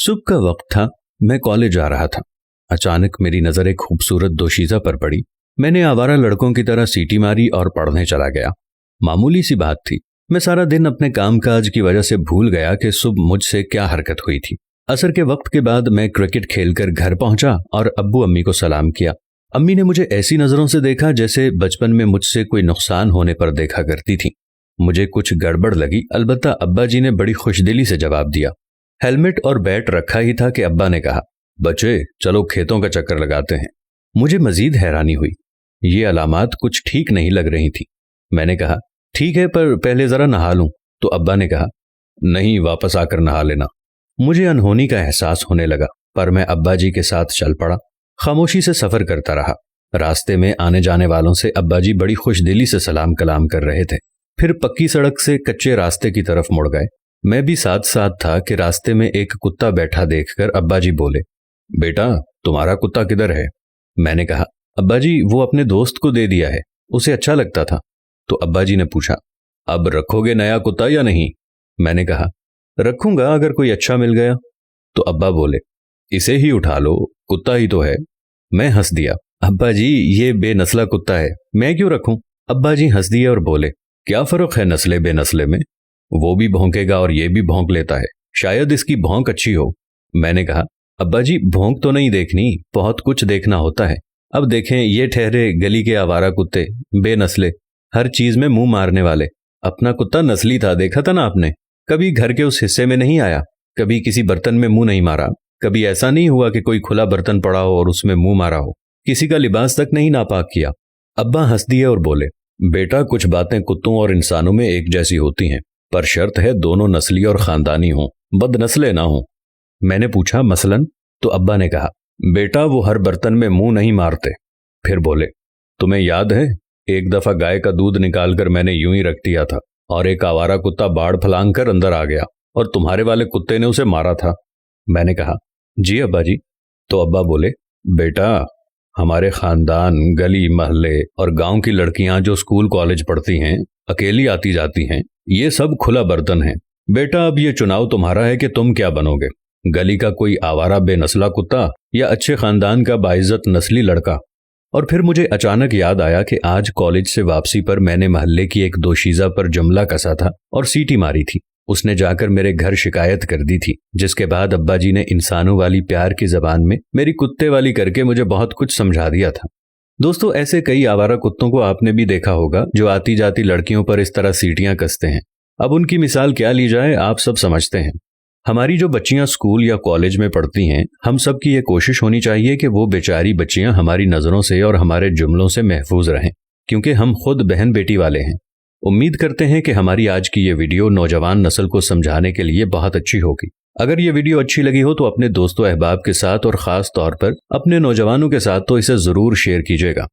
सुबह का वक्त था। मैं कॉलेज जा रहा था। अचानक मेरी नज़र एक खूबसूरत दोशीज़ा पर पड़ी। मैंने आवारा लड़कों की तरह सीटी मारी और पढ़ने चला गया। मामूली सी बात थी। मैं सारा दिन अपने कामकाज की वजह से भूल गया कि सुबह मुझसे क्या हरकत हुई थी। असर के वक्त के बाद मैं क्रिकेट खेलकर घर पहुंचा और अब्बू अम्मी को सलाम किया। अम्मी ने मुझे ऐसी नज़रों से देखा जैसे बचपन में मुझसे कोई नुकसान होने पर देखा करती थी। मुझे कुछ गड़बड़ लगी, अलबत्ता अब्बा जी ने बड़ी खुशदिली से जवाब दिया। हेलमेट और बैट रखा ही था कि अब्बा ने कहा, बच्चे चलो खेतों का चक्कर लगाते हैं। मुझे मजीद हैरानी हुई। ये अलामात कुछ ठीक नहीं लग रही थी। मैंने कहा, ठीक है, पर पहले ज़रा नहा लूं। तो अब्बा ने कहा, नहीं, वापस आकर नहा लेना। मुझे अनहोनी का एहसास होने लगा, पर मैं अब्बा जी के साथ चल पड़ा। खामोशी से सफ़र करता रहा। रास्ते में आने जाने वालों से अब्बा जी बड़ी खुशदिली से सलाम कलाम कर रहे थे। फिर पक्की सड़क से कच्चे रास्ते की तरफ मुड़ गए। मैं भी साथ साथ था कि रास्ते में एक कुत्ता बैठा देखकर अब्बा जी बोले, बेटा तुम्हारा कुत्ता किधर है? मैंने कहा, अब्बा जी वो अपने दोस्त को दे दिया है, उसे अच्छा लगता था। तो अब्बा जी ने पूछा, अब रखोगे नया कुत्ता या नहीं? मैंने कहा, रखूंगा अगर कोई अच्छा मिल गया। तो अब्बा बोले, इसे ही उठा लो, कुत्ता ही तो है। मैं हंस दिया, अब्बा जी ये बेनस्ला कुत्ता है, मैं क्यों रखूं? अब्बा जी हंस दिए और बोले, क्या फर्क है नस्ले बेनस्ले में? वो भी भौंकेगा और ये भी भौंक लेता है, शायद इसकी भौंक अच्छी हो। मैंने कहा, अब्बा जी भौंक तो नहीं देखनी, बहुत कुछ देखना होता है। अब देखें ये ठहरे गली के आवारा कुत्ते, बेनस्ले, हर चीज में मुंह मारने वाले। अपना कुत्ता नस्ली था, देखा था ना आपने? कभी घर के उस हिस्से में नहीं आया, कभी किसी बर्तन में मुंह नहीं मारा, कभी ऐसा नहीं हुआ कि कोई खुला बर्तन पड़ा हो और उसमें मुंह मारा हो, किसी का लिबास तक नहीं नापाक किया। अब्बा हंस दिए और बोले, बेटा कुछ बातें कुत्तों और इंसानों में एक जैसी होती हैं, पर शर्त है दोनों नस्ली और खानदानी हों, बदनस्ले ना हों। मैंने पूछा, मसलन? तो अब्बा ने कहा, बेटा वो हर बर्तन में मुंह नहीं मारते। फिर बोले, तुम्हें याद है एक दफा गाय का दूध निकालकर मैंने यूं ही रख दिया था और एक आवारा कुत्ता बाड़ फलांग कर अंदर आ गया और तुम्हारे वाले कुत्ते ने उसे मारा था। मैंने कहा, जी अब्बा जी। तो अब्बा बोले, बेटा हमारे खानदान, गली मोहल्ले और गांव की लड़कियां जो स्कूल कॉलेज पढ़ती हैं, अकेली आती जाती हैं, ये सब खुला बर्तन है। बेटा अब ये चुनाव तुम्हारा है कि तुम क्या बनोगे, गली का कोई आवारा बेनस्ला कुत्ता या अच्छे खानदान का बाइज्जत नस्ली लड़का। और फिर मुझे अचानक याद आया कि आज कॉलेज से वापसी पर मैंने मोहल्ले की एक दोशीज़ा पर जुमला कसा था और सीटी मारी थी। उसने जाकर मेरे घर शिकायत कर दी थी, जिसके बाद अब्बा जी ने इंसानों वाली प्यार की जबान में मेरी कुत्ते वाली करके मुझे बहुत कुछ समझा दिया था। दोस्तों ऐसे कई आवारा कुत्तों को आपने भी देखा होगा जो आती जाती लड़कियों पर इस तरह सीटियां कसते हैं। अब उनकी मिसाल क्या ली जाए, आप सब समझते हैं। हमारी जो बच्चियां स्कूल या कॉलेज में पढ़ती हैं, हम सब की ये कोशिश होनी चाहिए कि वो बेचारी बच्चियां हमारी नज़रों से और हमारे जुमलों से महफूज रहें, क्योंकि हम खुद बहन बेटी वाले हैं। उम्मीद करते हैं कि हमारी आज की ये वीडियो नौजवान नस्ल को समझाने के लिए बहुत अच्छी होगी। अगर ये वीडियो अच्छी लगी हो तो अपने दोस्तों अहबाब के साथ और ख़ास तौर पर अपने नौजवानों के साथ तो इसे ज़रूर शेयर कीजिएगा।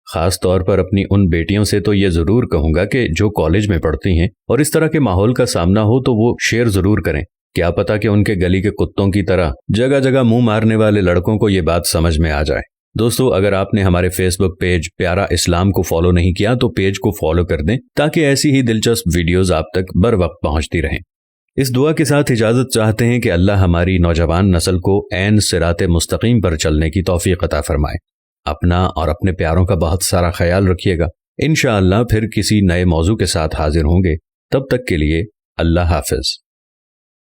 ख़ास तौर पर अपनी उन बेटियों से तो ये ज़रूर कहूँगा कि जो कॉलेज में पढ़ती हैं और इस तरह के माहौल का सामना हो तो वो शेयर ज़रूर करें। क्या पता कि उनके गली के कुत्तों की तरह जगह जगह मुंह मारने वाले लड़कों को ये बात समझ में आ जाए। दोस्तों अगर आपने हमारे फेसबुक पेज प्यारा इस्लाम को फॉलो नहीं किया तो पेज को फॉलो कर दें, ताकि ऐसी ही दिलचस्प वीडियोस आप तक बर वक्त पहुंचती रहें। इस दुआ के साथ इजाज़त चाहते हैं कि अल्लाह हमारी नौजवान नस्ल को ऐन सिराते मुस्तकीम पर चलने की तौफीक अता फरमाए। अपना और अपने प्यारों का बहुत सारा ख्याल रखिएगा। इंशाअल्लाह फिर किसी नए मौजू के साथ हाजिर होंगे। तब तक के लिए अल्लाह हाफिज।